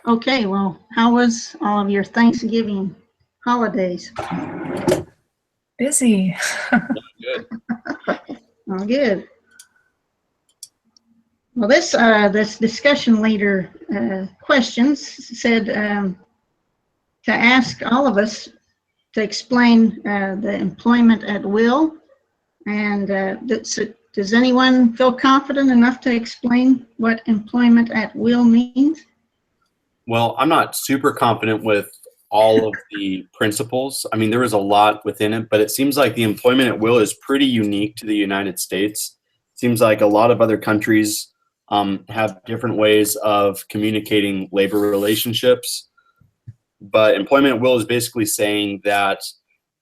Okay, well, how was all of your Thanksgiving holidays? Busy. Good. Oh, good. Well, this discussion leader questions said to ask all of us to explain the employment at will. And does anyone feel confident enough to explain what employment at will means? Well, I'm not super confident with all of the principles. I mean, there is a lot within it, but it seems like the employment at will is pretty unique to the United States. Seems like a lot of other countries have different ways of communicating labor relationships. But employment at will is basically saying that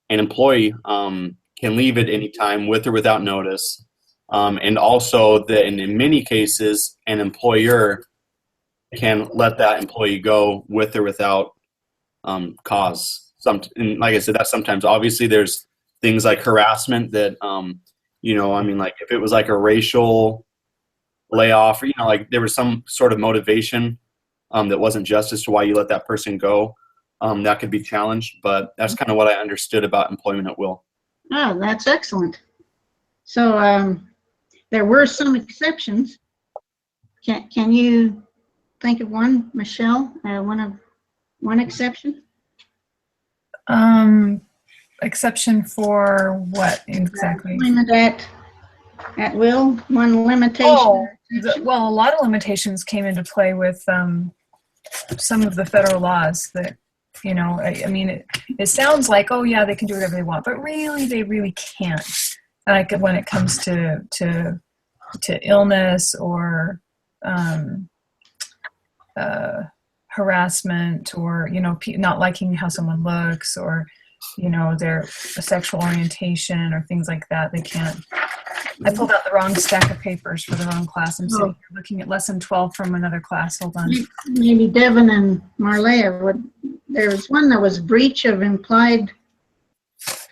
an employee can leave at any time with or without notice. And also that in many cases, an employer can let that employee go with or without cause. And like I said, that sometimes obviously there's things like harassment that, I mean, like if it was like a racial layoff or, like there was some sort of motivation that wasn't just as to why you let that person go, that could be challenged. But that's kind of what I understood about employment at will. Oh, that's excellent. So there were some exceptions. Can you think of one, Michelle? One exception? Exception for what exactly? Employment at will, one limitation. Oh, well, a lot of limitations came into play with some of the federal laws that, I mean, it sounds like, oh yeah, they can do whatever they want, but really, they really can't. Like when it comes to illness or harassment or, not liking how someone looks or, their sexual orientation or things like that, they can't. I pulled out the wrong stack of papers for the wrong class. I'm sitting here looking at lesson 12 from another class. Hold on. Maybe Devin and Marlea would. There was one that was breach of implied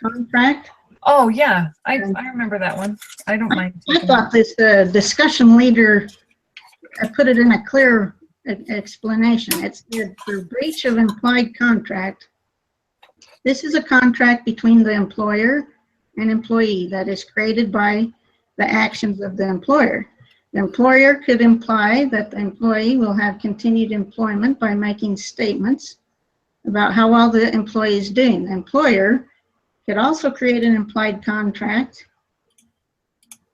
contract. Oh yeah, I remember that one. I don't mind. I thought this discussion leader put it in a clear explanation. It's for breach of implied contract. This is a contract between the employer and employee that is created by the actions of the employer. The employer could imply that the employee will have continued employment by making statements about how well the employee is doing. The employer could also create an implied contact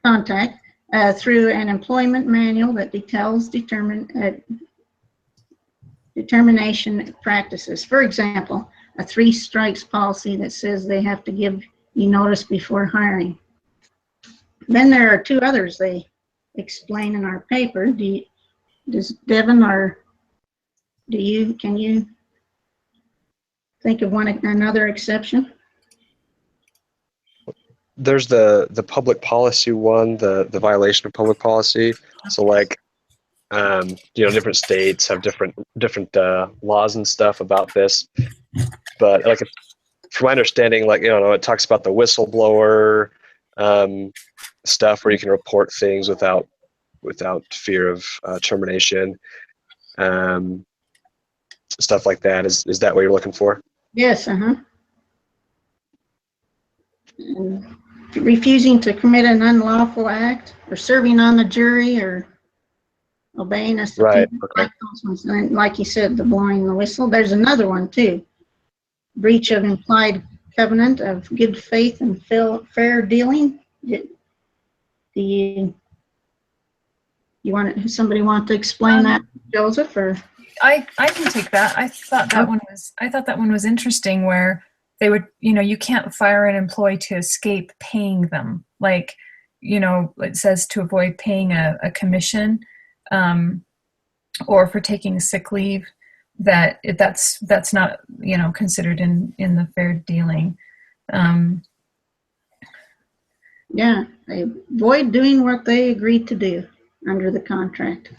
through an employment manual that details determination practices. For example, a 3 strikes policy that says they have to give you notice before hiring. Then there are 2 others they explain in our paper. Does Devin or can you think of another exception? There's the public policy one, the violation of public policy. So like, different states have different laws and stuff about this. But like, from my understanding, like, it talks about the whistleblower stuff where you can report things without fear of termination. Stuff like that. Is that what you're looking for? Yes, refusing to commit an unlawful act or serving on the jury or obeying a right. Like those ones. And like you said, the blowing the whistle. There's another one too. Breach of implied covenant of good faith and fair dealing. Somebody want to explain that, Joseph, or? I can take that. I thought that one was interesting where they would, you can't fire an employee to escape paying them. Like, it says to avoid paying a commission, or for taking sick leave, that's not, considered in the fair dealing. Yeah, they avoid doing what they agreed to do under the contract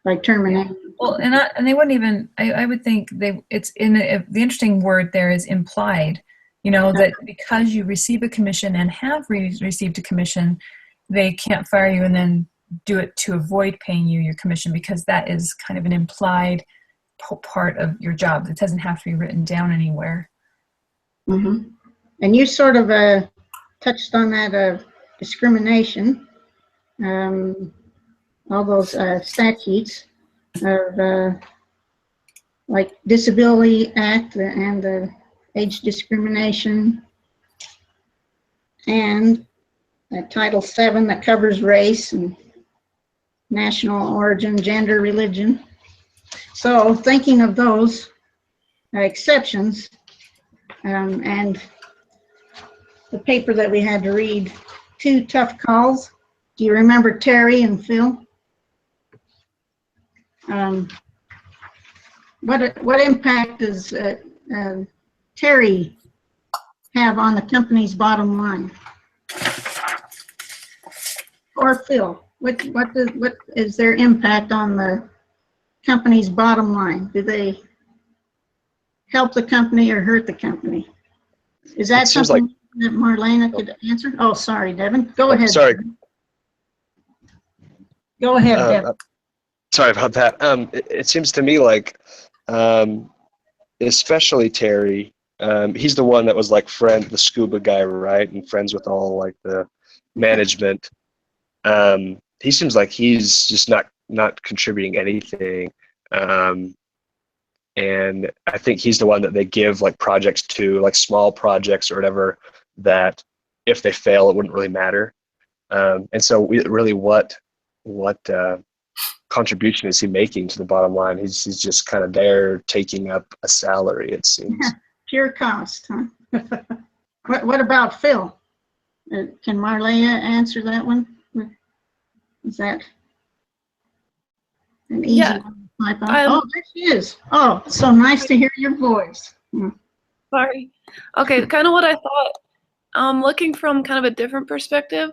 by terminating. Well, and they wouldn't even. I would think it's in the interesting word there is implied. That because you receive a commission and have received a commission, they can't fire you and then do it to avoid paying you your commission, because that is kind of an implied part of your job. It doesn't have to be written down anywhere. Mhm. And you sort of touched on that discrimination, all those statutes of like Disability Act and the age discrimination, and Title VII that covers race and national origin, gender, religion. So thinking of those exceptions, and the paper that we had to read, Two Tough Calls. Do you remember Terry and Phil? What impact does Terry have on the company's bottom line? Or Phil? What is their impact on the company's bottom line? Do they help the company or hurt the company? Is that It seems something that Marlena could answer? Oh, sorry, Devin. Go ahead. Sorry. Go ahead, Devin. Sorry about that. It seems to me like, especially Terry, he's the one that was like the scuba guy, right? And friends with all like the management. He seems like he's just not contributing anything. And I think he's the one that they give like projects to, like small projects or whatever, that if they fail, it wouldn't really matter. And so what contribution is he making to the bottom line? He's just kind of there taking up a salary, it seems. Pure cost, huh? What about Phil? Can Marlena answer that one? Is that an easy one to type out? Oh, there she is. Oh, so nice to hear your voice. Sorry. Okay, kind of what I thought. Looking from kind of a different perspective,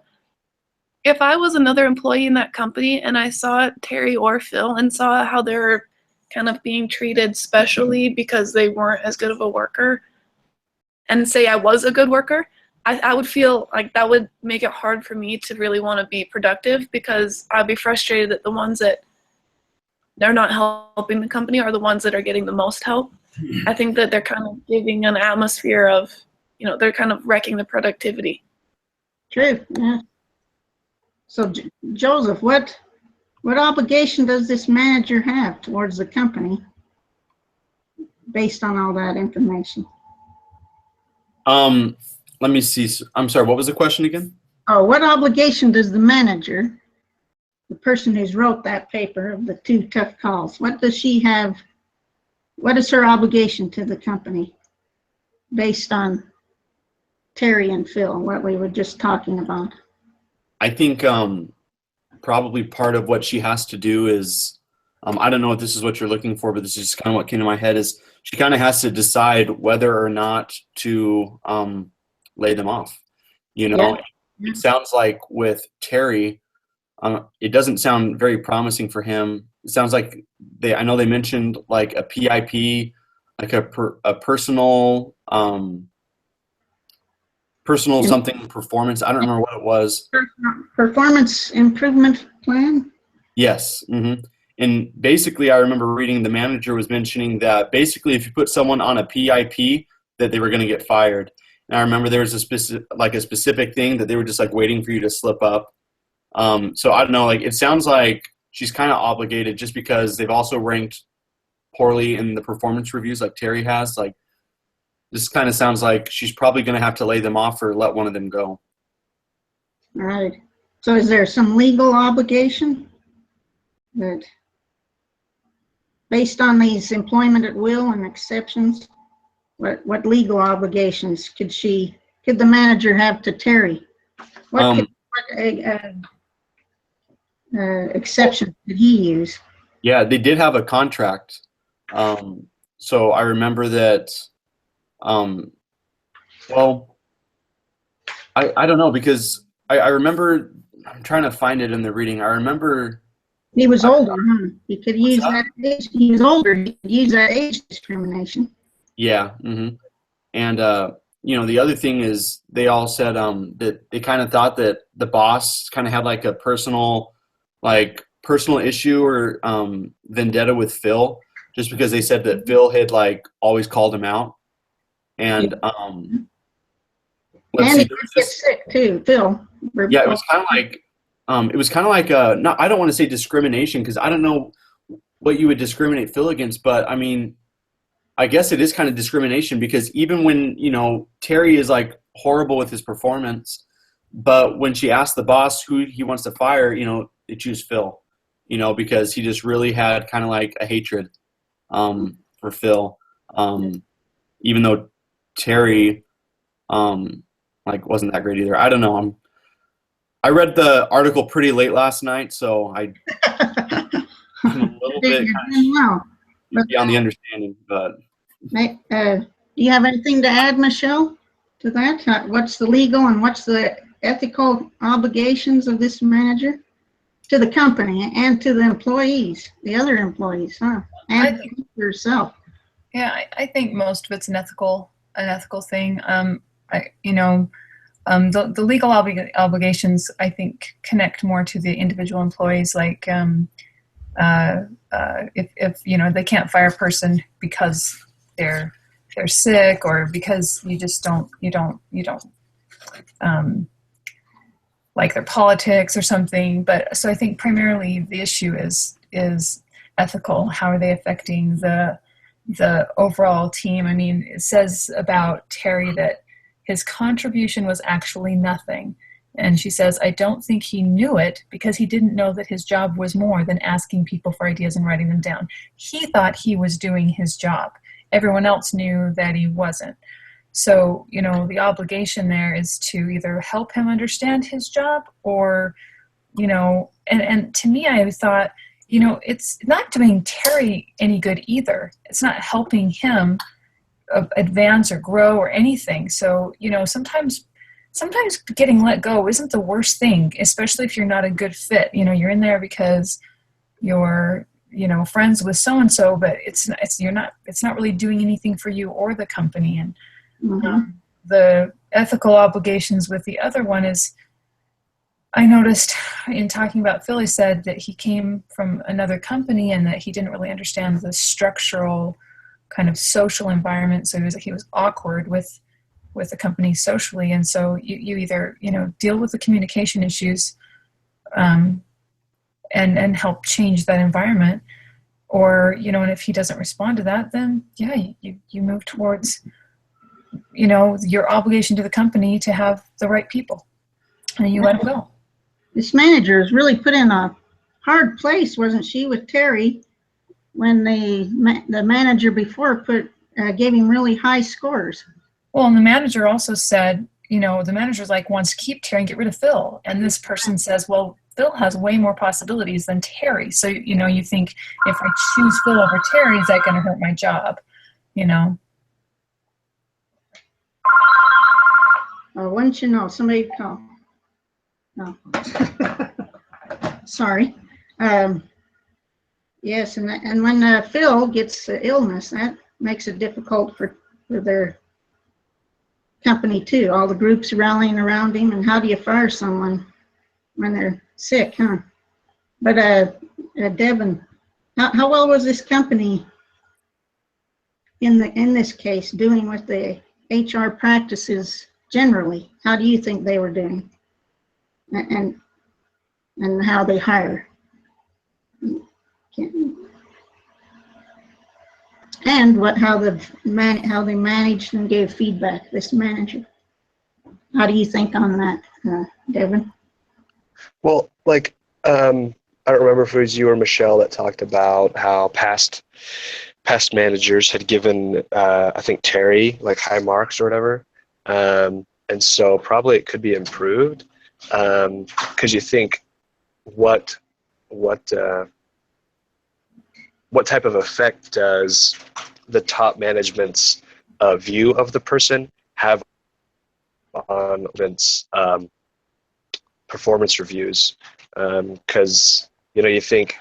if I was another employee in that company and I saw Terry or Phil and saw how they're kind of being treated specially because they weren't as good of a worker, and say I was a good worker, I would feel like that would make it hard for me to really want to be productive, because I'd be frustrated that the ones that they're not helping the company are the ones that are getting the most help. I think that they're kind of giving an atmosphere of, they're kind of wrecking the productivity. True, yeah. So Joseph, what obligation does this manager have towards the company based on all that information? Let me see. I'm sorry, what was the question again? Oh, what obligation does the manager, the person who's wrote that paper of the Two Tough Calls, what does she have? What is her obligation to the company based on Terry and Phil, what we were just talking about? I think probably part of what she has to do is, I don't know if this is what you're looking for, but this is kind of what came to my head, is she kind of has to decide whether or not to lay them off. Yeah. It sounds like with Terry, it doesn't sound very promising for him. It sounds like I know they mentioned like a PIP, like a personal something performance. I don't remember what it was. Performance improvement plan? Yes. Mm-hmm. And basically, I remember reading the manager was mentioning that basically if you put someone on a PIP, that they were going to get fired. And I remember there was a specific thing that they were just like waiting for you to slip up. So I don't know, like it sounds like she's kind of obligated just because they've also ranked poorly in the performance reviews like Terry has. Like this kind of sounds like she's probably going to have to lay them off or let one of them go. All right. So is there some legal obligation that based on these employment at will and exceptions, what legal obligations could the manager have to Terry? What exception did he use? Yeah, they did have a contract. So I remember that, well, I don't know, because I remember, I'm trying to find it in the reading. I remember He was older, huh? He could use that age. He was older. He could use that age discrimination. Yeah. Mm-hmm. And, the other thing is they all said that they kind of thought that the boss kind of had like a personal issue or vendetta with Phil. just because they said that Phil had like always called him out. And let's And see, he there was did get this, sick too, Phil. yeah, it was kind of like no, I don't want to say discrimination because I don't know what you would discriminate Phil against, but I mean, I guess it is kind of discrimination because even when, you know, Terry is like horrible with his performance, but when she asked the boss who he wants to fire, you know, they choose Phil, you know, because he just really had kind of like a hatred for Phil, even though Terry like wasn't that great either. I don't know. I read the article pretty late last night, so I'm a little bit Well, beyond the understanding, but do you have anything to add, Michelle, to that? What's the legal and what's the ethical obligations of this manager to the company and to the employees, the other employees, huh? And yourself. Yeah, I think most of it's an ethical thing. The legal obligations, I think, connect more to the individual employees. Like, if you know they can't fire a person because they're sick or because you don't like their politics or something. But so I think primarily the issue is ethical. How are they affecting the overall team? I mean, it says about Terry that his contribution was actually nothing. And she says, I don't think he knew it because he didn't know that his job was more than asking people for ideas and writing them down. He thought he was doing his job. Everyone else knew that he wasn't. So, you know, the obligation there is to either help him understand his job or, you know, and to me, I thought, you know, it's not doing Terry any good either. It's not helping him advance or grow or anything. So, you know, sometimes getting let go isn't the worst thing, especially if you're not a good fit. You know, you're in there because you're, you know, friends with so-and-so, but it's not really doing anything for you or the company. And the ethical obligations with the other one is, I noticed in talking about Phil, he said that he came from another company and that he didn't really understand the structural kind of social environment. So he was awkward with the company socially. And so you either, you know, deal with the communication issues and help change that environment, or, you know, and if he doesn't respond to that, then yeah, you move towards, you know, your obligation to the company to have the right people, and you let him go. This manager is really put in a hard place, wasn't she, with Terry, when the manager before gave him really high scores. Well, and the manager also said, you know, the manager's like wants to keep Terry and get rid of Phil, and this person says, well, Phil has way more possibilities than Terry. So, you know, you think, if I choose Phil over Terry, is that going to hurt my job? You know. Oh, wouldn't you know? Somebody call. No. Sorry. Yes, and when Phil gets illness, that makes it difficult for their company too. All the groups rallying around him, and how do you fire someone when they're sick, huh? But Devin, how well was this company in this case doing with the HR practices generally? How do you think they were doing, and how they hire? And how they managed and gave feedback, this manager. How do you think on that, Devin? Well, like, I don't remember if it was you or Michelle that talked about how past managers had given, I think, Terry like high marks or whatever. And so probably it could be improved, because you think what type of effect does the top management's view of the person have on events, performance reviews? Because, you know, you think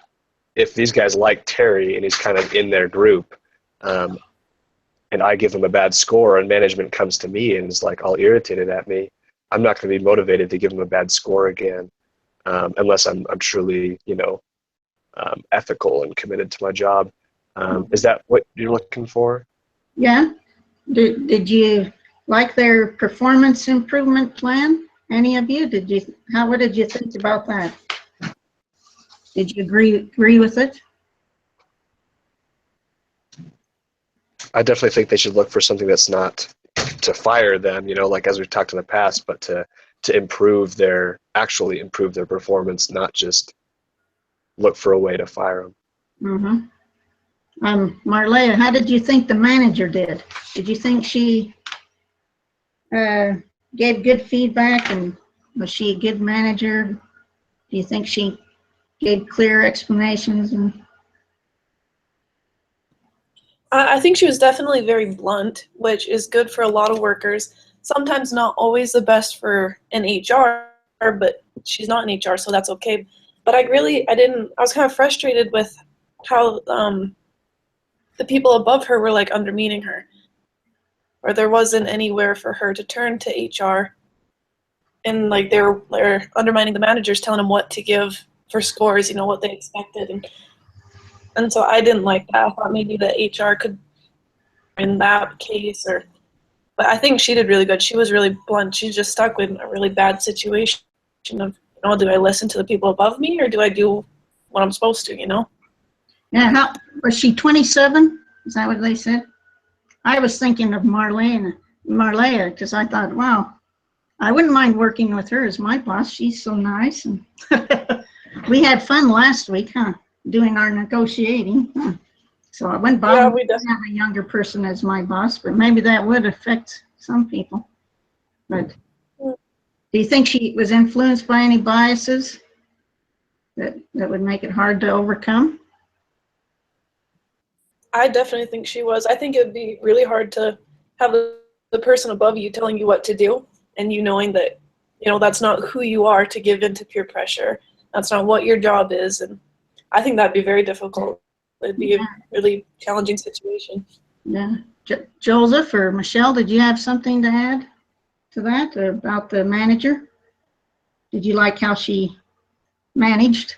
if these guys like Terry and he's kind of in their group, and I give him a bad score and management comes to me and is like all irritated at me, I'm not going to be motivated to give him a bad score again, unless I'm truly, you know, ethical and committed to my job. Is that what you're looking for? Yeah. Did you like their performance improvement plan? Any of you? What did you think about that? Did you agree with it? I definitely think they should look for something that's not to fire them, like as we've talked in the past, but to actually improve their performance, not just look for a way to fire them. Mm-hmm. Marlea, how did you think the manager did? Did you think she gave good feedback, and was she a good manager? Do you think she gave clear explanations? And I think she was definitely very blunt, which is good for a lot of workers. Sometimes not always the best for an HR, but she's not in HR, so that's okay. But I was kind of frustrated with how the people above her were like undermining her, or there wasn't anywhere for her to turn to HR. And like they're undermining the managers, telling them what to give for scores, what they expected. And so I didn't like that. I thought maybe the HR could in that case, but I think she did really good. She was really blunt. She's just stuck with a really bad situation of, do I listen to the people above me or do I do what I'm supposed to, yeah, how was she 27? Is that what they said? I was thinking of Marlea, because I thought, wow, I wouldn't mind working with her as my boss. She's so nice. And we had fun last week, doing our negotiating. So I wouldn't bother me to have a younger person as my boss, but maybe that would affect some people. But do you think she was influenced by any biases that would make it hard to overcome? I definitely think she was. I think it would be really hard to have the person above you telling you what to do, and you knowing that, that's not who you are to give in to peer pressure. That's not what your job is. And I think that'd be very difficult. It'd be a really challenging situation. Yeah. Joseph or Michelle, did you have something to add to that about the manager? Did you like how she managed?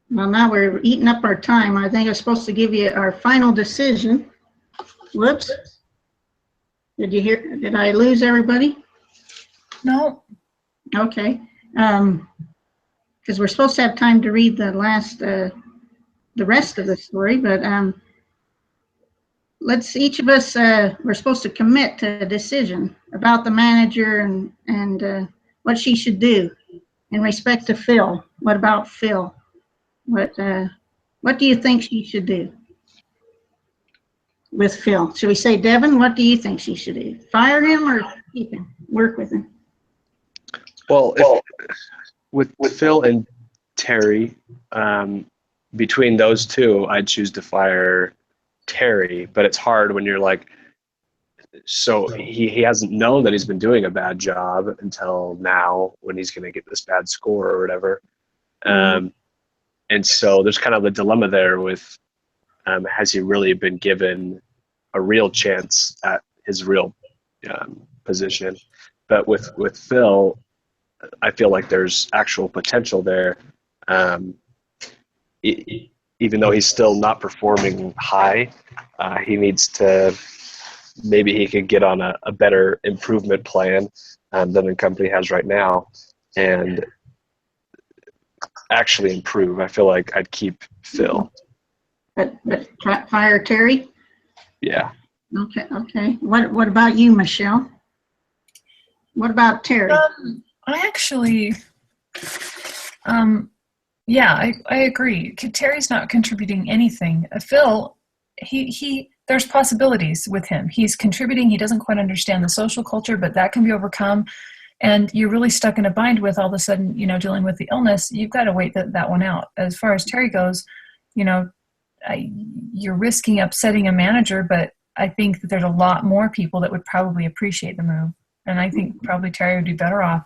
Well, now we're eating up our time. I think I'm supposed to give you our final decision. Whoops. Did you hear? Did I lose everybody? No. Okay. Because we're supposed to have time to read the rest of the story, but let's each of us, we're supposed to commit to a decision about the manager and what she should do in respect to Phil. What about Phil? What do you think she should do with Phil? Should we say, Devin, what do you think she should do? Fire him or keep him? Work with him? Well, with Phil and Terry, between those two, I'd choose to fire Terry, but it's hard when you're like, so he hasn't known that he's been doing a bad job until now when he's going to get this bad score or whatever. And so there's kind of a dilemma there with, has he really been given a real chance at his real position? But with Phil, I feel like there's actual potential there. Even though he's still not performing high, he needs to, maybe he could get on a better improvement plan than the company has right now and actually improve. I feel like I'd keep Phil. But fire Terry? Yeah. Okay. What about you, Michelle? What about Terry? I actually, I agree. Terry's not contributing anything. Phil, there's possibilities with him. He's contributing. He doesn't quite understand the social culture, but that can be overcome. And you're really stuck in a bind with all of a sudden, dealing with the illness. You've got to wait that one out. As far as Terry goes, you're risking upsetting a manager, but I think that there's a lot more people that would probably appreciate the move. And I think probably Terry would be better off.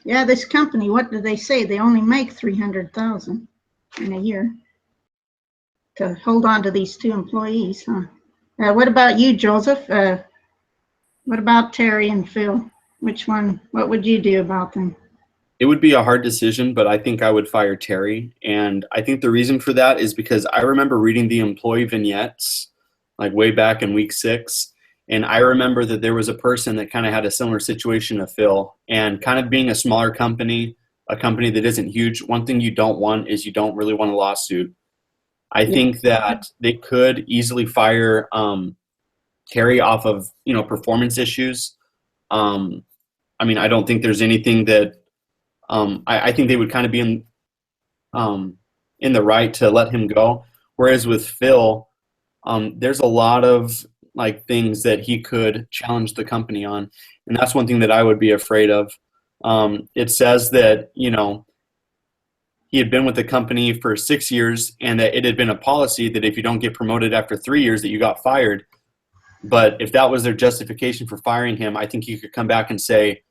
Yeah, this company, what do they say? They only make $300,000 in a year to hold on to these two employees, huh? What about you, Joseph? What about Terry and Phil? What would you do about them? it would be a hard decision, but I think I would fire Terry. And I think the reason for that is because I remember reading the employee vignettes like way back in week 6. And I remember that there was a person that kind of had a similar situation to Phil, and kind of being a smaller company, a company that isn't huge. One thing you don't want is you don't really want a lawsuit. I think that they could easily fire Terry off of, performance issues. I mean, I don't think there's anything that I think they would kind of be in the right to let him go. Whereas with Phil, there's a lot of like things that he could challenge the company on, and that's one thing that I would be afraid of. It says that he had been with the company for 6 years, and that it had been a policy that if you don't get promoted after 3 years, that you got fired. But if that was their justification for firing him, I think he could come back and say,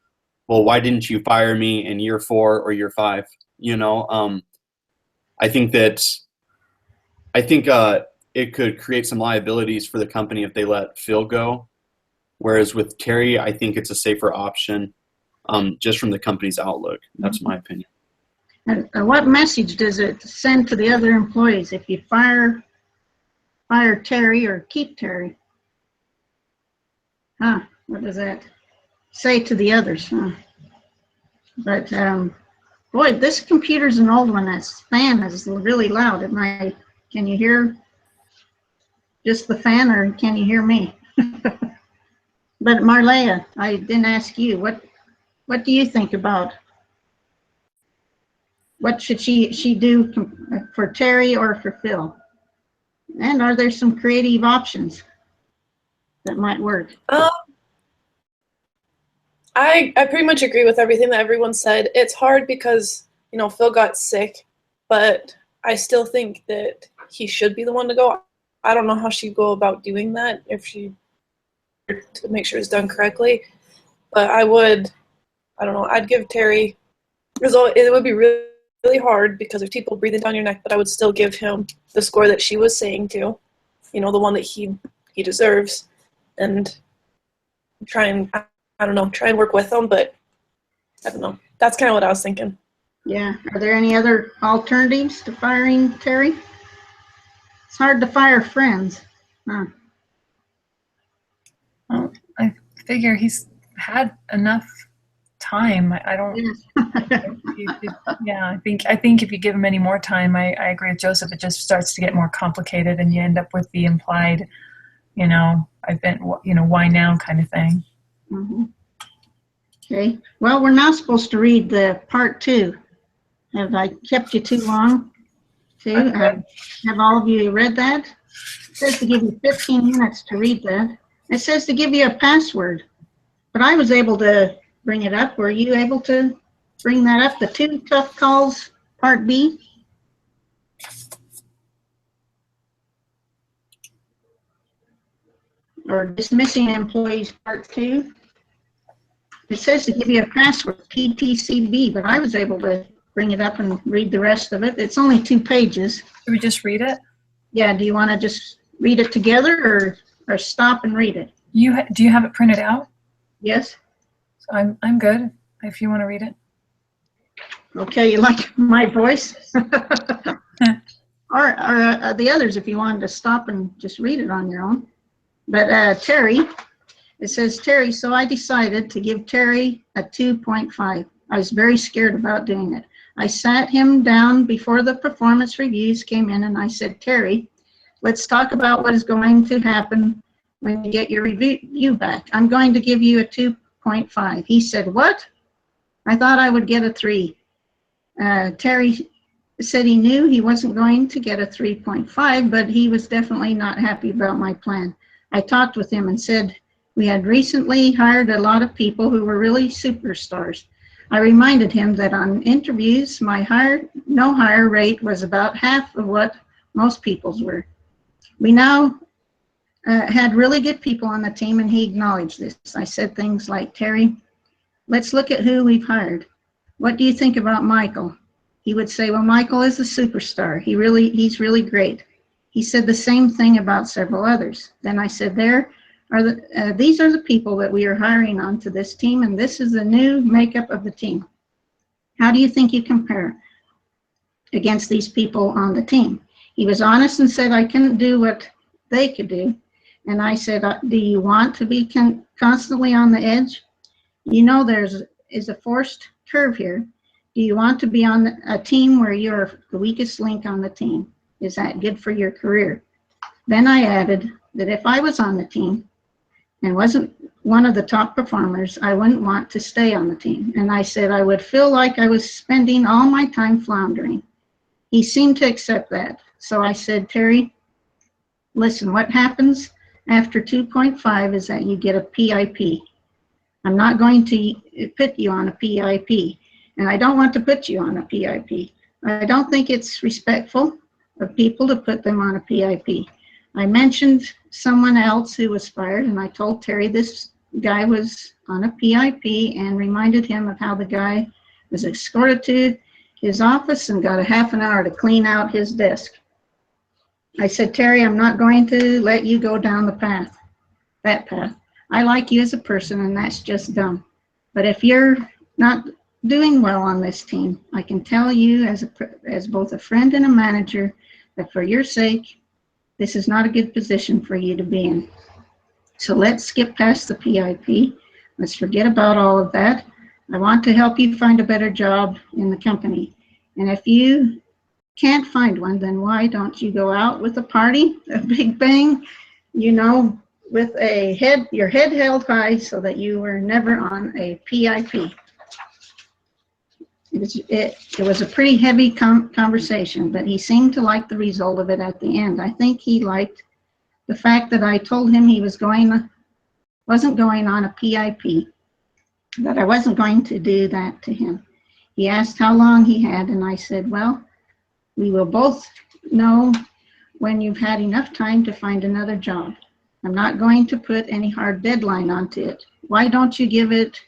well, why didn't you fire me in year 4 or year 5? I think it could create some liabilities for the company if they let Phil go. Whereas with Terry, I think it's a safer option, just from the company's outlook. That's my opinion. And what message does it send to the other employees if you fire Terry or keep Terry? What does that say to the others? But boy, this computer's an old one. That fan is really loud. Can you hear just the fan, or can you hear me? But Marlea, I didn't ask you. What do you think about what should she do for Terry or for Phil? And are there some creative options that might work? I pretty much agree with everything that everyone said. It's hard because, Phil got sick, but I still think that he should be the one to go. I don't know how she'd go about doing that to make sure it's done correctly. But I'd give Terry, it would be really, really hard because there's people breathing down your neck, but I would still give him the score that she was saying to, the one that he deserves, and try and work with them, but I don't know. That's kind of what I was thinking. Yeah. Are there any other alternatives to firing Terry? It's hard to fire friends. Well, I figure he's had enough time. I don't. Yeah, I think if you give him any more time, I agree with Joseph. It just starts to get more complicated, and you end up with the implied, why now kind of thing. Mm-hmm. Okay. Well, we're now supposed to read the part 2. Have I kept you too long? Have all of you read that? It says to give you 15 minutes to read that. It says to give you a password, but I was able to bring it up. Were you able to bring that up? The 2 tough calls, part B. Or dismissing employees, part 2. It says to give you a password, PTCB, but I was able to bring it up and read the rest of it. It's only 2 pages. Should we just read it? Yeah, do you want to just read it together or stop and read it? Do you have it printed out? Yes. So I'm good if you want to read it. Okay, you like my voice? or the others if you wanted to stop and just read it on your own. But Terry, it says, Terry, so I decided to give Terry a 2.5. I was very scared about doing it. I sat him down before the performance reviews came in, and I said, Terry, let's talk about what is going to happen when you get your review back. I'm going to give you a 2.5. He said, what? I thought I would get a 3. Terry said he knew he wasn't going to get a 3.5, but he was definitely not happy about my plan. I talked with him and said we had recently hired a lot of people who were really superstars. I reminded him that on interviews, my no hire rate was about half of what most people's were. We now had really good people on the team, and he acknowledged this. I said things like, Terry, let's look at who we've hired. What do you think about Michael? He would say, well, Michael is a superstar. He's really great. He said the same thing about several others. Then I said, these are the people that we are hiring onto this team, and this is the new makeup of the team. How do you think you compare against these people on the team? He was honest and said, I couldn't do what they could do. And I said, do you want to be constantly on the edge? You know, there's a forced curve here. Do you want to be on a team where you're the weakest link on the team? Is that good for your career? Then I added that if I was on the team and wasn't one of the top performers, I wouldn't want to stay on the team. And I said I would feel like I was spending all my time floundering. He seemed to accept that. So I said, Terry, listen, what happens after 2.5 is that you get a PIP. I'm not going to put you on a PIP, and I don't want to put you on a PIP. I don't think it's respectful of people to put them on a PIP. I mentioned someone else who was fired, and I told Terry this guy was on a PIP and reminded him of how the guy was escorted to his office and got a half an hour to clean out his desk. I said, Terry, I'm not going to let you go down that path. I like you as a person, and that's just dumb. But if you're not doing well on this team, I can tell you as both a friend and a manager that for your sake, this is not a good position for you to be in. So let's skip past the PIP. Let's forget about all of that. I want to help you find a better job in the company. And if you can't find one, then why don't you go out with a party, a big bang, you know, with your head held high so that you were never on a PIP. It was a pretty heavy conversation, but he seemed to like the result of it at the end. I think he liked the fact that I told him he wasn't going on a PIP, that I wasn't going to do that to him. He asked how long he had, and I said, well, we will both know when you've had enough time to find another job. I'm not going to put any hard deadline onto it. Why don't you give it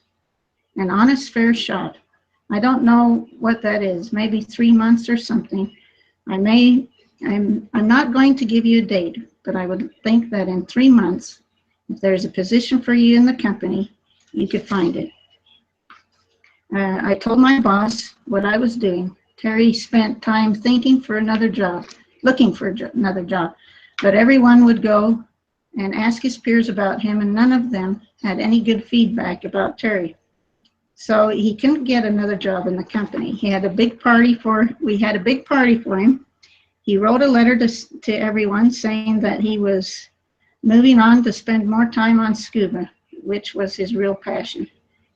an honest, fair shot? I don't know what that is, maybe 3 months or something. I'm not going to give you a date, but I would think that in 3 months, if there's a position for you in the company, you could find it. I told my boss what I was doing. Terry spent time looking for another job, but everyone would go and ask his peers about him, and none of them had any good feedback about Terry. So he couldn't get another job in the company. We had a big party for him. He wrote a letter to everyone saying that he was moving on to spend more time on scuba, which was his real passion.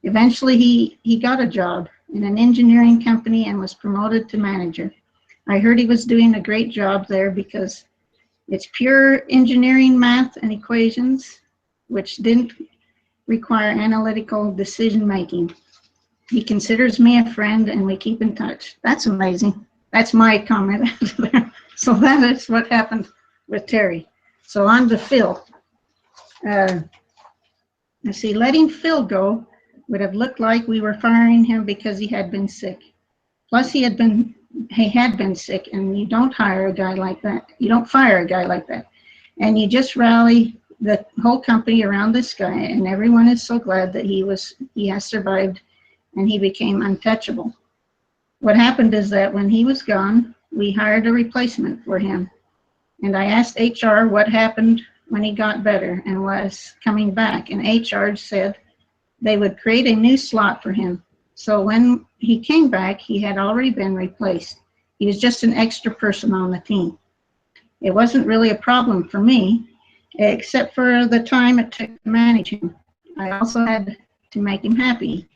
Eventually he got a job in an engineering company and was promoted to manager. I heard he was doing a great job there because it's pure engineering math and equations, which didn't require analytical decision making. He considers me a friend and we keep in touch. That's amazing. That's my comment. So that is what happened with Terry. So on to Phil. Let's see, letting Phil go would have looked like we were firing him because he had been sick. Plus he had been sick, and you don't hire a guy like that. You don't fire a guy like that. And you just rally the whole company around this guy, and everyone is so glad that he has survived and he became untouchable. What happened is that when he was gone, we hired a replacement for him. And I asked HR what happened when he got better and was coming back, and HR said they would create a new slot for him. So when he came back, he had already been replaced. He was just an extra person on the team. It wasn't really a problem for me, except for the time it took to manage him. I also had to make him happy.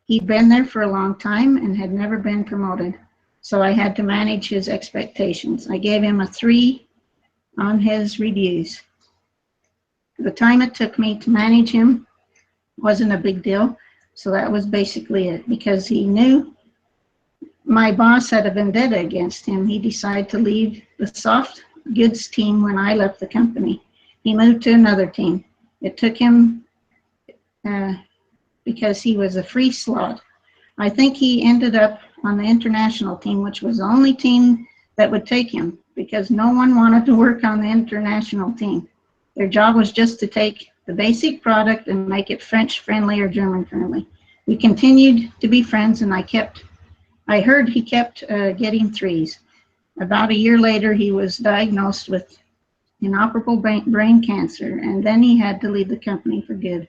He'd been there for a long time and had never been promoted, so I had to manage his expectations. I gave him a 3 on his reviews. The time it took me to manage him wasn't a big deal, so that was basically it. Because he knew my boss had a vendetta against him, he decided to leave the soft goods team when I left the company. He moved to another team. It took him because he was a free slot. I think he ended up on the international team, which was the only team that would take him because no one wanted to work on the international team. Their job was just to take the basic product and make it French friendly or German friendly. We continued to be friends, and I kept I heard he kept getting threes. About a year later, he was diagnosed with inoperable brain cancer, and then he had to leave the company for good.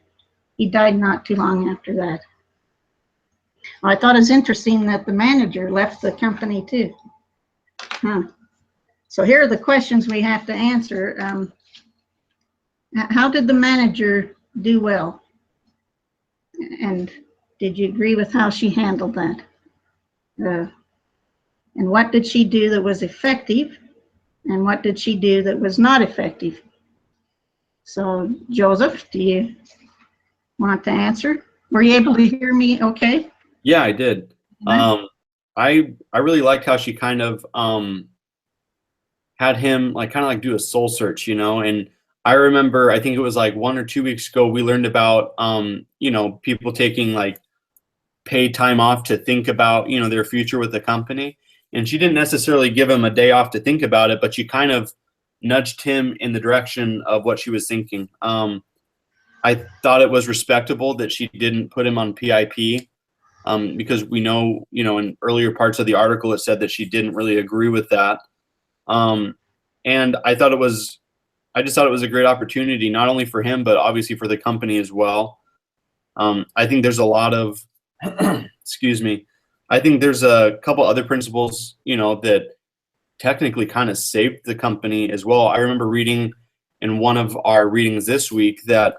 He died not too long after that. I thought it was interesting that the manager left the company too. So here are the questions we have to answer. How did the manager do well? And did you agree with how she handled that? And what did she do that was effective? And what did she do that was not effective? So, Joseph, do you want to answer? Were you able to hear me okay? Yeah, I did. I really liked how she kind of had him like do a soul search, and I remember, I think it was like 1 or 2 weeks ago, we learned about people taking like paid time off to think about their future with the company, and she didn't necessarily give him a day off to think about it, but she kind of nudged him in the direction of what she was thinking. I thought it was respectable that she didn't put him on PIP, because we know, in earlier parts of the article, it said that she didn't really agree with that. And I just thought it was a great opportunity, not only for him, but obviously for the company as well. I think there's a lot of, excuse me, I think there's a couple other principles, that technically kind of saved the company as well. I remember reading in one of our readings this week that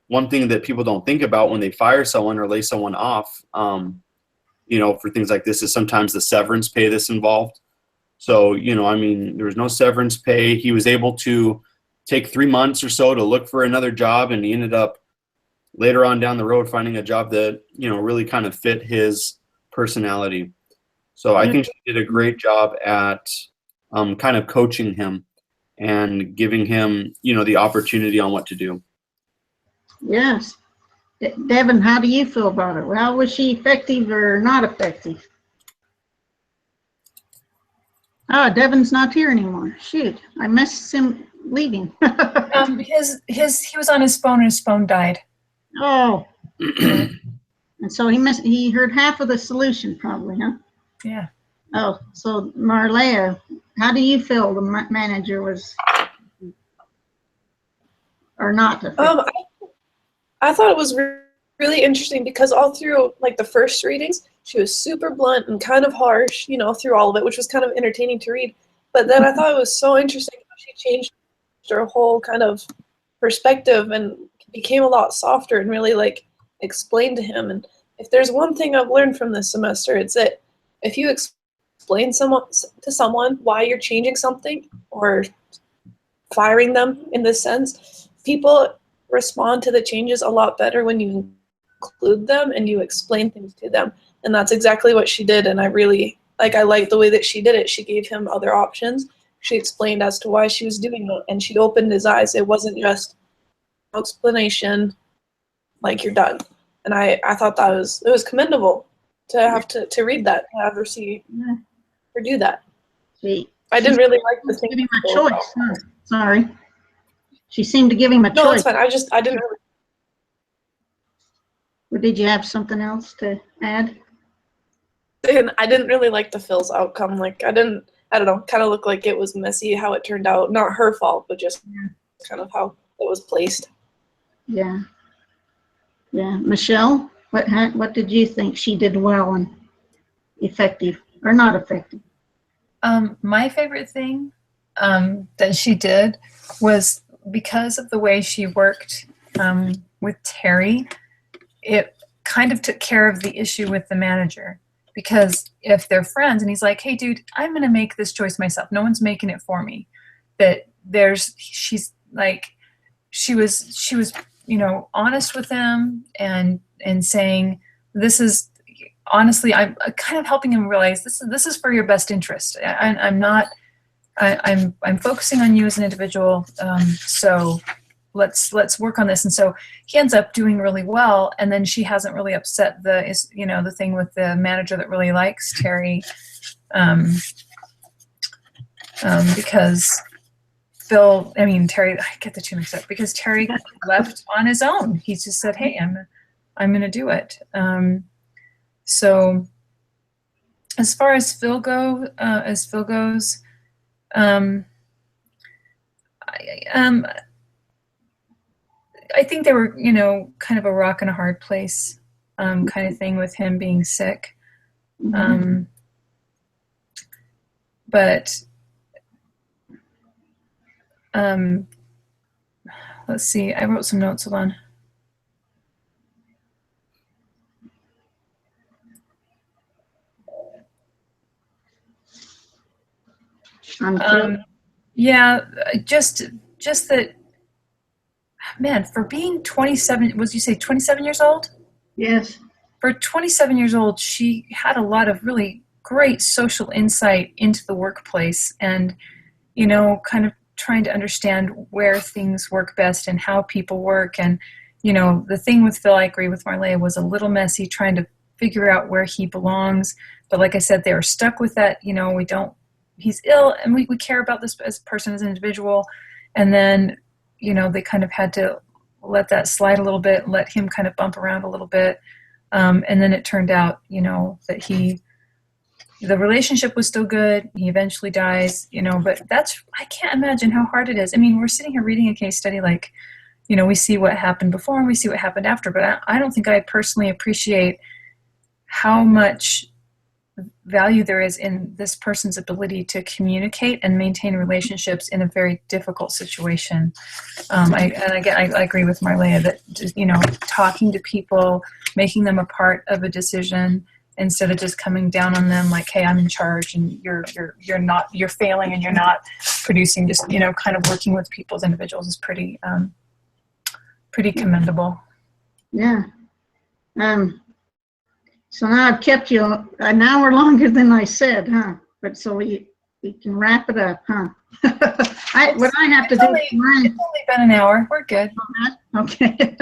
one thing that people don't think about when they fire someone or lay someone off, for things like this, is sometimes the severance pay that's involved. So, there was no severance pay. He was able to take 3 months or so to look for another job, and he ended up later on down the road finding a job that, really kind of fit his personality. So I think she did a great job at kind of coaching him and giving him, the opportunity on what to do. Yes. Devin, how do you feel about it? How was she effective or not effective? Oh, Devin's not here anymore. Shoot, I missed him leaving. He was on his phone and his phone died. Oh. And so he heard half of the solution probably, huh? Yeah. Oh, so Marlea, how do you feel the manager was or not effective? I thought it was really interesting because all through like the first readings, she was super blunt and kind of harsh, through all of it, which was kind of entertaining to read. But then I thought it was so interesting how she changed her whole kind of perspective and became a lot softer and really like explained to him. And if there's one thing I've learned from this semester, it's that if you explain to someone why you're changing something or firing them in this sense, people respond to the changes a lot better when you include them and you explain things to them. And that's exactly what she did. And I like the way that she did it. She gave him other options. She explained as to why she was doing it, and she opened his eyes. It wasn't just no explanation, like you're done. And I thought it was commendable to have to read that, to have her see her do that. I didn't really like the thing. Give him a choice. Huh? Sorry. She seemed to give him a No, choice. it's fine. I didn't really. Or did you have something else to add? I didn't really like the Phil's outcome. Like I don't know, kind of looked like it was messy how it turned out. Not her fault, but just kind of how it was placed. Yeah. Yeah. Michelle, what did you think she did well and effective or not effective? My favorite thing that she did was because of the way she worked with Terry, it kind of took care of the issue with the manager. Because if they're friends and he's like, hey, dude, I'm going to make this choice myself. No one's making it for me. She's like, she was, honest with him and saying, this is, honestly, I'm kind of helping him realize this is for your best interest. I'm focusing on you as an individual. So let's work on this. And so he ends up doing really well. And then she hasn't really upset the thing with the manager that really likes Terry, because Terry, I get the two mixed up because Terry left on his own. He just said, hey, I'm going to do it. So as far as Phil goes, I think they were, kind of a rock and a hard place, kind of thing with him being sick. But let's see, I wrote some notes. Hold on. Yeah, just that, man, for being 27, was you say 27 years old? Yes. For 27 years old, she had a lot of really great social insight into the workplace and, kind of trying to understand where things work best and how people work. And, the thing with Phil, I agree with Marlea, was a little messy trying to figure out where he belongs. But like I said, they were stuck with that, he's ill and we care about this as a person, as an individual. And then, they kind of had to let that slide a little bit, let him kind of bump around a little bit. And then it turned out, that the relationship was still good. He eventually dies, but I can't imagine how hard it is. I mean, we're sitting here reading a case study like, we see what happened before and we see what happened after, but I don't think I personally appreciate how much value there is in this person's ability to communicate and maintain relationships in a very difficult situation. I agree with Marlea that, talking to people, making them a part of a decision instead of just coming down on them like, hey, I'm in charge and you're failing and you're not producing, just, kind of working with people as individuals is pretty commendable. Yeah. So now I've kept you an hour longer than I said, huh? But so we can wrap it up, huh? What I have to do. It's only been an hour. We're good. Okay.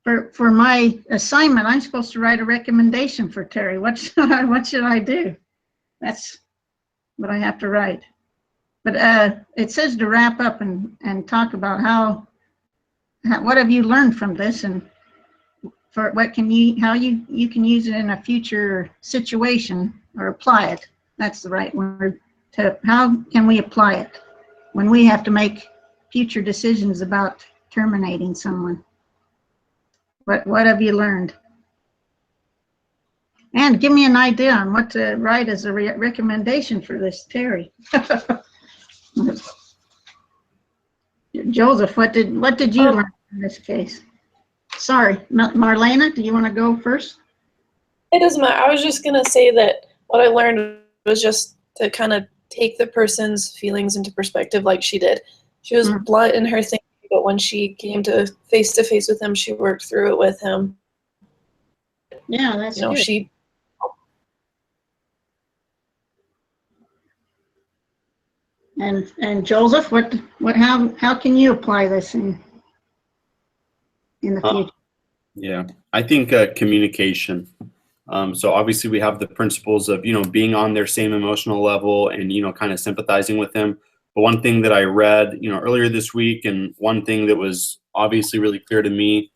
For my assignment, I'm supposed to write a recommendation for Terry. What should I do? That's what I have to write. But it says to wrap up and talk about what have you learned from this, and for how you can use it in a future situation or apply it. That's the right word. How can we apply it when we have to make future decisions about terminating someone? What have you learned? And give me an idea on what to write as a recommendation for this, Terry. Joseph, what did you learn in this case? Sorry, Marlena, do you want to go first? It doesn't matter. I was just going to say that what I learned was just to kind of take the person's feelings into perspective like she did. She was blunt in her thinking, but when she came to face with him, she worked through it with him. Yeah, that's good. And Joseph, how can you apply this in the future? Yeah, I think communication. So obviously we have the principles of, being on their same emotional level and, kind of sympathizing with them. But one thing that I read, earlier this week, and one thing that was obviously really clear to me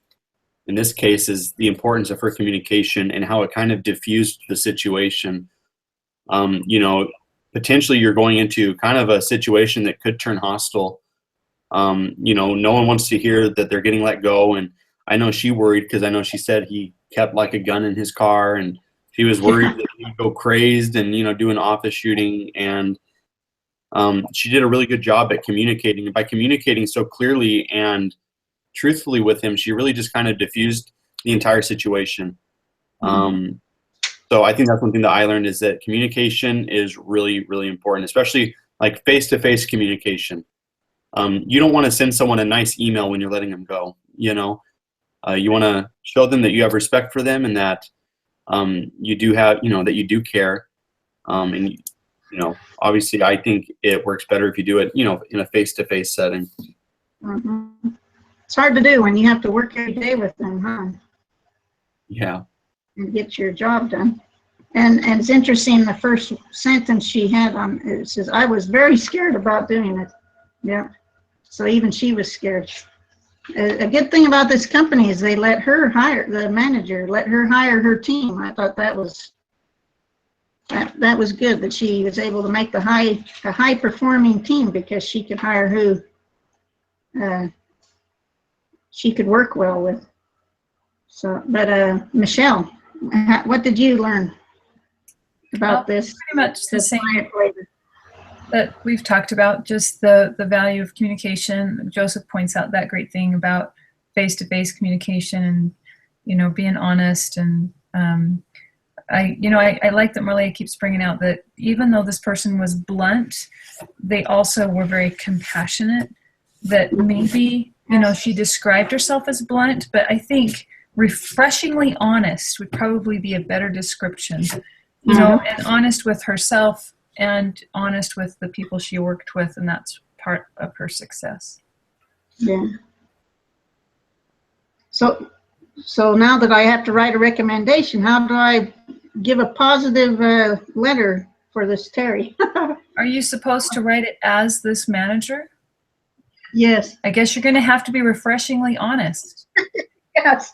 in this case is the importance of her communication and how it kind of diffused the situation. Potentially you're going into kind of a situation that could turn hostile. No one wants to hear that they're getting let go. And I know she worried because I know she said he kept like a gun in his car, and she was worried that he'd go crazed and, do an office shooting. And she did a really good job at communicating. And by communicating so clearly and truthfully with him, she really just kind of diffused the entire situation. So I think that's one thing that I learned, is that communication is really, really important, especially like face-to-face communication. You don't want to send someone a nice email when you're letting them go. You want to show them that you have respect for them and that you do have, that you do care. And obviously I think it works better if you do it, in a face-to-face setting. It's hard to do when you have to work every day with them, huh? Yeah. And get your job done. And it's interesting, the first sentence she had it says, I was very scared about doing it. Yeah. So even she was scared. a good thing about this company is they let her hire, the manager, let her hire her team. I thought that was good, that she was able to make a high performing team because she could hire who she could work well with. So, but Michelle, what did you learn about this? Pretty much the same quiet labor? that we've talked about, just the value of communication. Joseph points out that great thing about face-to-face communication and, you know, being honest. And I like that Marlia keeps bringing out that even though this person was blunt, they also were very compassionate. That maybe, you know, she described herself as blunt, but I think refreshingly honest would probably be a better description. You know, and honest with herself and honest with the people she worked with, and that's part of her success. Yeah. So now that I have to write a recommendation, how do I give a positive letter for this Terry? Are you supposed to write it as this manager? Yes. I guess you're going to have to be refreshingly honest. Yes.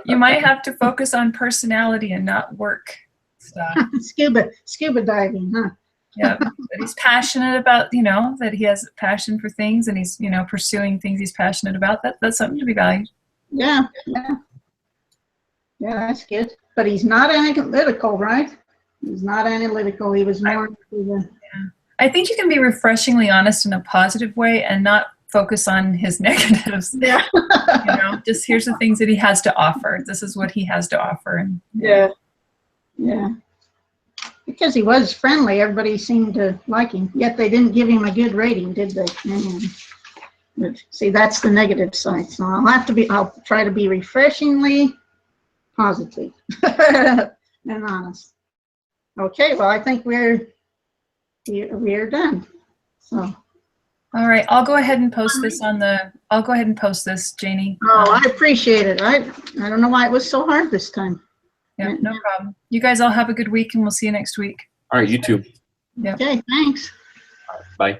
You might have to focus on personality and not work stuff. Scuba diving, huh? Yeah, that he's passionate about, you know, that he has a passion for things and he's, you know, pursuing things he's passionate about. That's something to be valued. Yeah, yeah. Yeah, that's good. But he's not analytical, right? He's not analytical. He was more I think you can be refreshingly honest in a positive way and not focus on his negatives. Yeah. You know, just here's the things that he has to offer. This is what he has to offer. And Yeah. Yeah. Because he was friendly, everybody seemed to like him. Yet they didn't give him a good rating, did they? But see, that's the negative side. So I'll try to be refreshingly positive and honest. Okay, well, I think we're done. So. all right, I'll go ahead and post this Janie. Oh, I appreciate it. I don't know why it was so hard this time. Yeah, no problem. You guys all have a good week and we'll see you next week. All right, you too. Yep. Okay, thanks. Bye.